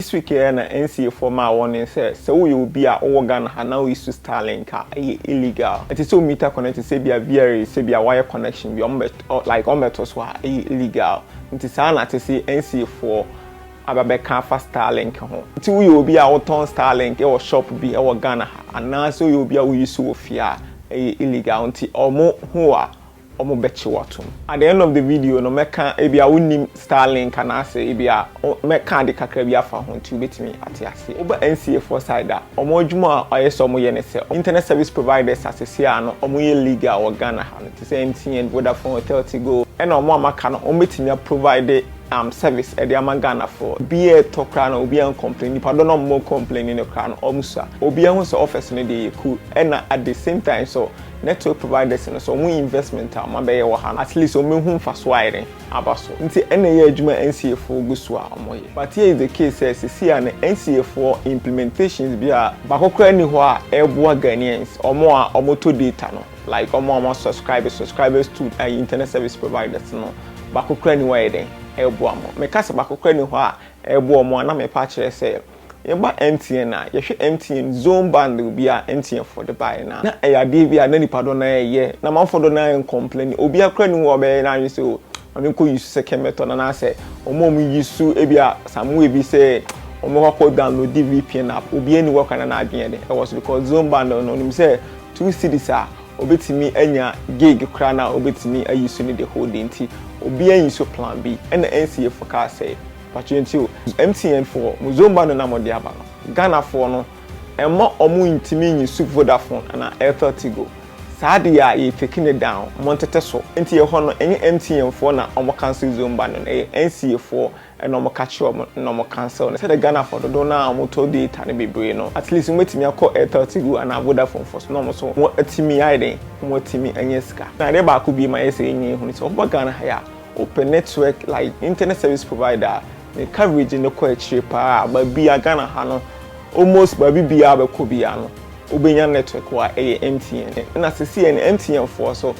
This week here na NCA for my warning says so you will be a organ now is to Starlink illegal. It is so meter connected say be a VR say be a wire connection be like on metals were illegal. It is an to say NCA for ababeka for Starlink ho. Until you will be our town Starlink or shop be our Ghana and now so you will be a use of fear illegal until omo who are at the end of the video, no meka ebia unim Starlink and I say ebia meka de kakra bia fa ho nti betimi ate ase. Oba NCA for side that omo dwuma ayeso omo ye ne se internet service providers asese ano omo ye legal or Ghana ha to say NCA and Vodafone 30 go and omo amaka no omo betimi provide service e de amagana for be a tokra na obi an complain nipa do no mo complaining no kra no omusa obi an so office no dey cool and at the same time so network providers so mo investment am be wo ha at least o mehu faso ayre abaso nti ene ye adwuma NCA for gusu a omoye but here is the case says see an NCA for implementations bia bakokra ni ho a eboa Ghanaians omo to data no like omo subscribers to internet service providers no bakokra ni wa eden eboa mo me kase bakokra ni ho a eboa mo na me pa kire say yeba MTN na yehwe MTN zone band bi a MTN for the buy na eyade bi a na nipa do na ye na man for do na complain obi akra ni wo be na use o ami ko use second method na say omo use e bi a samu e bi say omo ko download VPN app obi ani work na adwen de it was because zone band no nim say 2 cities a obetimi anya gig kra na obetimi ayusu ni the whole day nti obi an use plan B and NCA for car say Pachenti MTN for Muzomba no namodi aba no Ghana for no emo omu intimi nyisu Vodafone na Airtel go saade ya ye taking it down montete so enti ye ho no enye MTN for na omo cancel Zomba no NCA for and omo catch omo no omo cancel say the Ghana for do na omo to data ne bebre no at least metimi akọ Airtel go na Vodafone for so no omo so mo atimi aiden mo atimi anya sika na de ba ko bi ma ye say enye hu ni so obo Ghana ha ya open network like internet service provider the coverage in the quite pa but be a Ghana hano almost baby be a cobiano obenya network wa MTN and as see an MTN for so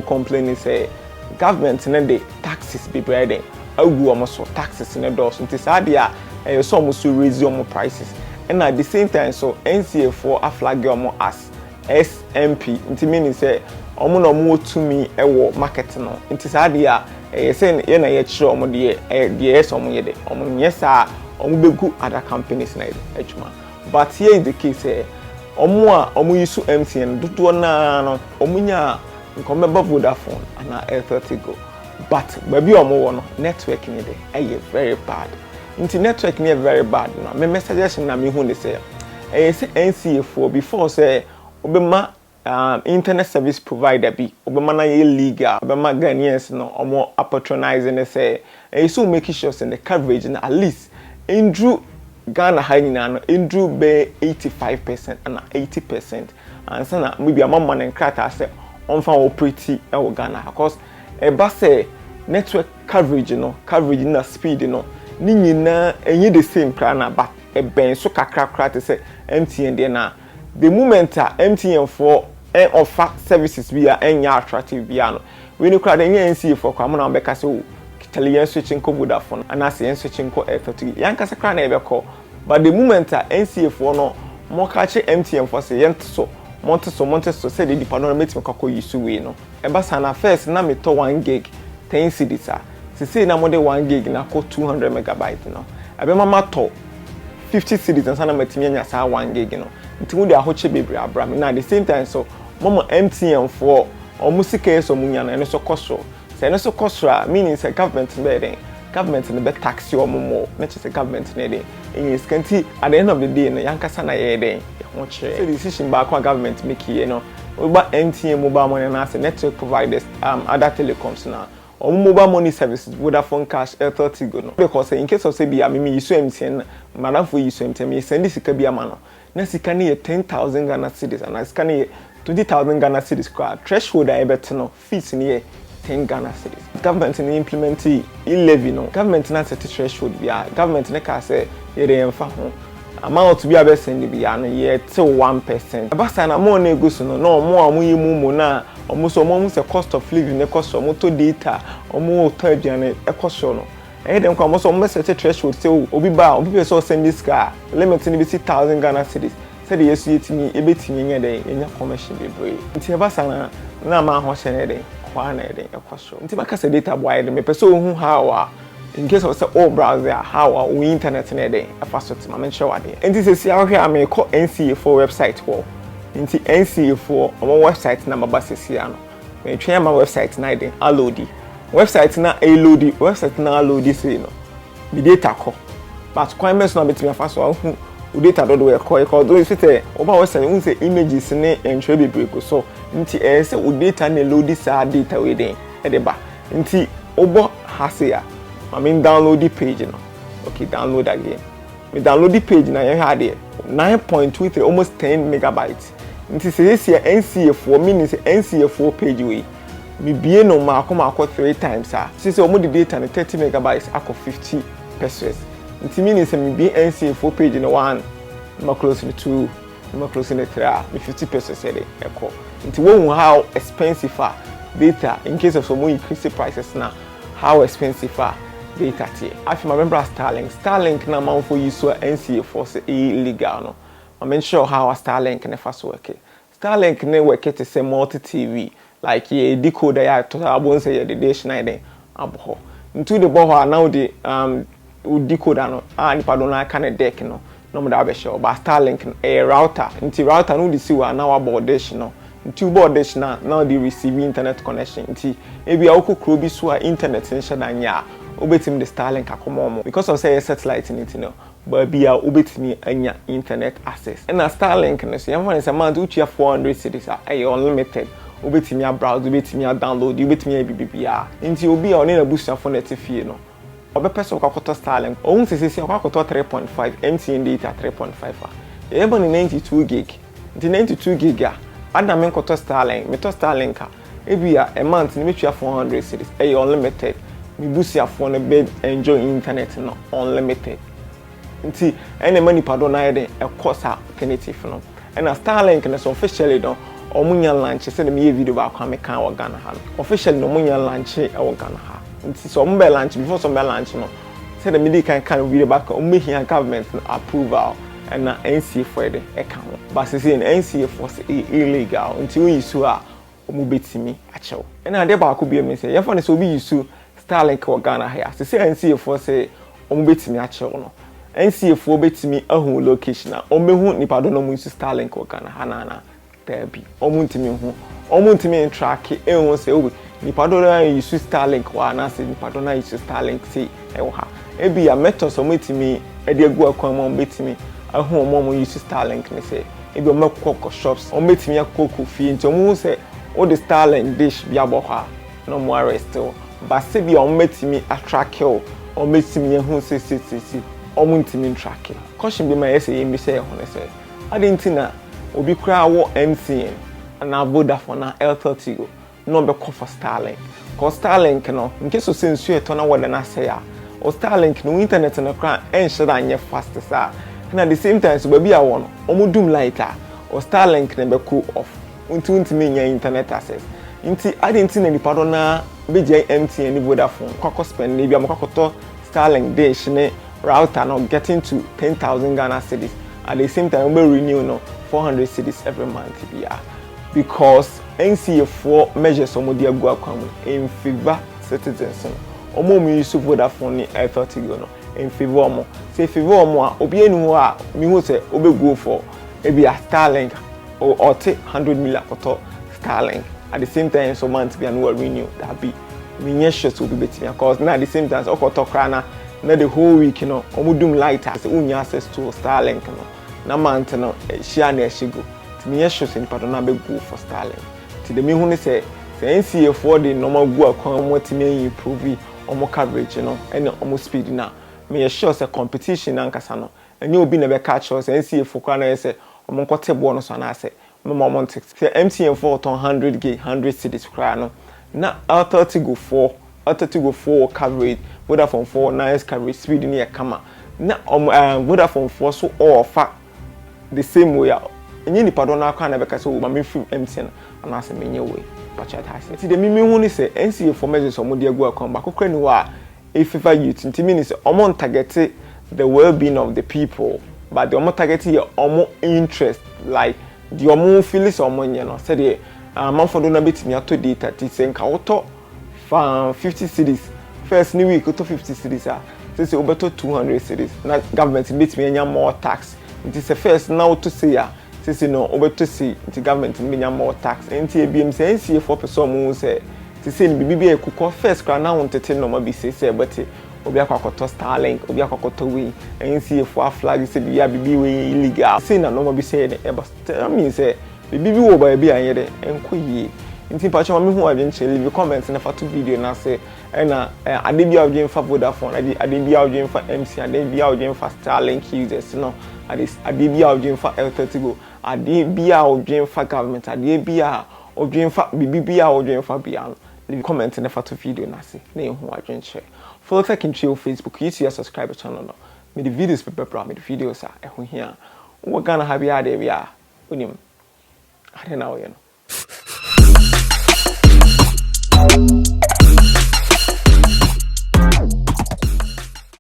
complain say government and the taxes be breading awu almost taxes in the doors until sadia so almost raise your prices and at the same time so NCA for a flag as SMP it meaning say omo to me ewo market no until sadia say ye na ye chiro omo de omo ye de omo yesa omo begu other companies na adwuma but here is the case omo use MTN dodo na no omo nya nkomeba Vodafone na Airtel go but baby omo wo no network ni de very bad nti network ni very bad no me message na me hu ne say say NCA for before say obema internet service provider bi obema na ye legal obema Ghanaians no omo patronizing say so making sure say the coverage na at least indru Ghana hanyina no indru be 85% and 80% and so na maybe amama na nkrata say onfa operate e wo Ghana because e ba say network coverage na speed no ni nyina enye the same kra na but e ben so kakra te say MTN de na the moment MTN for offer services via any attractive piano. We no crowd any NCA for kwamo na mbeka so Italian switching ko Vodafone and as switching ko Airtel. Yanka sakra na ebe call. But the moment NCA for no mo catch MTN for say yent so monte so say the dependent mate me kwako yisu we no. Eba sana first na me to 1 gig 10 cedis a. Say na mo de 1 gig na ko 200 megabyte no. Ebe mama to 50 cedis and sana metimi anya sa 1 gig no. Nti mu de ahoche bebre abra me na at the same time so Mama MTN for almost case of Munya and so costro. Say no so costro, meaning say government bedding. Government in the bed tax you more, not just a government needing. In his country at the end of the day, in the Yankasana day, say decision back on government make you know. About MTN mobile money and as a network providers, other telecoms now. Or mobile money services, Vodafone Cash, Airtel go no. Because in case of say be me use MTN, madam for use MTN, send this be a mano. Nasi can 10,000 Ghana cedis and I scan 20,000 Ghana cedis crowd threshold I bet no fees in here 10 Ghana cedis. Government in implement e-levy no. Government na set threshold be government na ka say ye dey emfa ho. Amount to be able send be an ye till 1%. Abasa na mo na ego so no mo amuyi mu na omo so mo se cost of living e cost so mo to data omo to aduane e cost so no. dem kwa mo so mo set threshold say obi ba obi be so send this car limit ni be 1000 Ghana cedis say the yesu yetimi ebetimi nya den enya commercial bebre nti e ba sana na ma ho hye ne den kwa na den ekwaso nti maka say data boy dem pe so hu how in case of say all browser how we internet na den afaso ti ma menche wade nti say si ahwe am e ko NCA4 website ko nti NCA4 omo website na maba sesi ano me twa ma website na den alodi website na load website na load say no the data ko but kwan mes na betimi afaso hu data do we ko do say oba website un say images ne entry bebrego so nti say data na load sa data we den e de ba nti obo hase ya I mean download the page no okay download again me download the page na you had it 9.23 almost 10 megabytes nti say NCA4 meaning say NCA4 page we me bie no ma akoma 3 times say omo the data na 30 megabytes akọ 50 pesos nti meaning say me bie NCA4 page no 1 ma close to 2 ma close to 3 me 50 pesos e ekọ nti wo how expensive data in case of some increase prices na how expensive data tie afi my member Starlink na man for use so NCA4 say illegal no I mean sure how Starlink na fast work Starlink na work to say multi TV like ye decoder ya to abon say the dish na den abo into the boho now the decoder no nipa do na kind deck no mo da be show but Starlink a router into router no the see wa now about dish no into board dish now the receive internet connection into e bia okokro bi so internet in shadanya obetim the Starlink akomo because of say satellite in it no but bia obetimi anya internet access and na Starlink no so yamfa say man do 400 cedis unlimited obetimi a browse obetimi a download obetimi a bibia nti obi a one na busuafo na tifie no obepeso kwakoto Starlink ohun sesesi kwakoto 3.5 MTN data 3.5 eba ni 92 gig nti 92 gig adam enkoto Starlink meto Starlink ebia a month ni metua 400 cedis unlimited mi busuafo na be enjoy internet no unlimited nti ene mani pado na yede ekosa alternative no and Starlink na so officially don omunya launch say me video ba kwa me kan Ghana ha officially no omunya launch e Ghana ha nti so ombe launch before so launch no say the media kan video back omehia government approval and na NCA4 de e kan but say NCA4 say illegal nti we use a omubetimi achew and ade ba ko bi me say yefo ne so obi use Starlink Ghana ha say NCA4 say omubetimi achew no NCA4 betimi ahu location na omehu nipa do no mu use Starlink Ghana ha na tabi omuntimi hu omuntimi track ehun se obi nipa do na use Starlink wa na se nipa do na use Starlink se ewo ha ebi ya methods omutimi e de egu akwan mo betimi ahu mo use Starlink ne se ebi o makoko shops o betimi akoko fi nti omu se o the Starlink dish bia bo ha no mo arrest o ba se bi o betimi attrack o betimi ehun se omuntimi track caution bi ma yese yemi se ehun ne se adintina obi kura wo NCA na Vodafone na Elton no be call for Starlink cause Starlink no nke so sensu eto na wode na say ya o Starlink no internet no kra enhye da nye fast sa na at the same time so baby a wo no omudum lighter o Starlink na be cool off untimi nya internet access nti adentina ni pado na beje MTN ni Vodafone kwakọ spend na bia makoto Starlink dish ne router no getting to 10,000 Ghana cedis at the same time we renew no 400 cedis every month because NCA4 measures omodi agu akwam in favor citizens no omo mu use Vodafone ni Elton no in favor omo say favor omo a obi enu ho a mi hu say obego for ebi a Starlink or 100 million koto Starlink at the same time so month be annual renew that be me nya sure so be betimi because na at the same time okoto kra na the whole week you know omudum lighter say unya access to Starlink no na month no share na shigo me nya sure say ni pado na be go for Starlink ti de me hu ne say NCA4 de normal go akwan mo timi improve omo coverage no and omo speed na me sure say competition ankasa no enye obi na be catch us NCA4 kwa na say omo nkote bo no so na say me moment say MTN4 ton 100 gig 100 cedis kwa no na Elton go 4 coverage Vodafone 4 nice coverage speed ni e kama na Vodafone 4 so offer the same way enye ni pardon na kwa na be ka say o ma me free MTN na say menye way pacha tax ti de mimi hu ni say NCA4 measures omo de agu akon ba kokra ni wa favor youth nti means omo target the well-being of the people but the omo target your omo interest like the omo feelings omo nye no say the man for do na betimi ato data ti say nka woto 50 cities first new week woto 50 cities say obeto 200 cities na government betimi anya more tax nti say first now to say say no obeto see nti government anya more tax nti ebiem say NCA 4% mo say say ni bibi ekukọ first kra na wontete no ma bi say but obi akwakoto Starlink obi akwakoto we NCA for flag say bibi we illegal say na no ma bi say e but I mean say bibi wo ba bi anyede enkoyie nti pa chama me hu adwen che leave comment na fatu video na say na ade bia odwen fa Vodafone ade bia odwen fa MC ade bia odwen fa Starlink users no ade bia odwen fa L30 ade bia odwen fa government ade bia odwen fa bibi bia odwen fa bia leave comment na fatu video na say na hu adwen che follow tech in Facebook YouTube subscribe channel no me the videos pepper me the videos e hu hia wo Ghana ha bia de bia onim ade na wo ye no